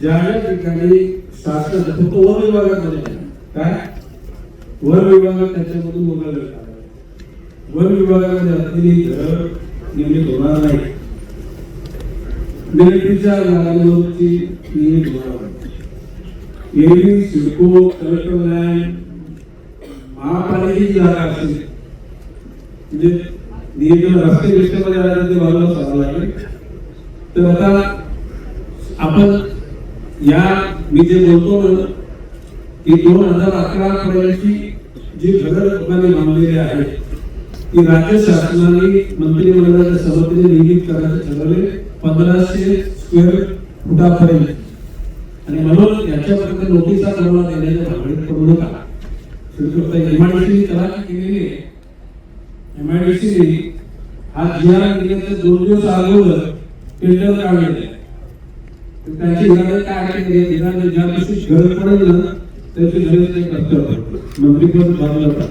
ज्या ठिकाणी शासन फक्त वन विभागामध्ये काय वन विभागात त्याच्यामधून मोबाईल वन विभागामध्ये असलेली घरं निर्मित होणार नाही, मिलिटरीच्या जागांवरची निर्मित होणार नाही। एरवी सिडको कलेक्टर लँड महापालिकेची जागा असेल म्हणजे नियोजन रस्ते विषयामध्ये आले ते बाजूला साधा लागेल। तर आता आपण या मी जे बोलतो ना की 2011 पर्यंतची जी घरं लोकांनी बांधलेली आहेत ती राज्य शासनाने मंत्रिमंडळाच्या समितीने निर्मित करायचे ठरवले 1500 स्क्वेअर फुटापर्यंत, आणि म्हणून याच्यापर्यंत नोटिसा तुम्हाला देण्याच्या भानगडीत पडू नका। एमआयडीसी तलाठी केलेली आहे, एमआयडीसी हा जीआर निघण्याच्या 2 दिवस अगोदर टेंडर काढलेलं आहे। त्यांची घराला काय अडचण ज्या दिवशी गरज पडेल ना त्याची गरज नाही करतो मंत्रिपद बाजूला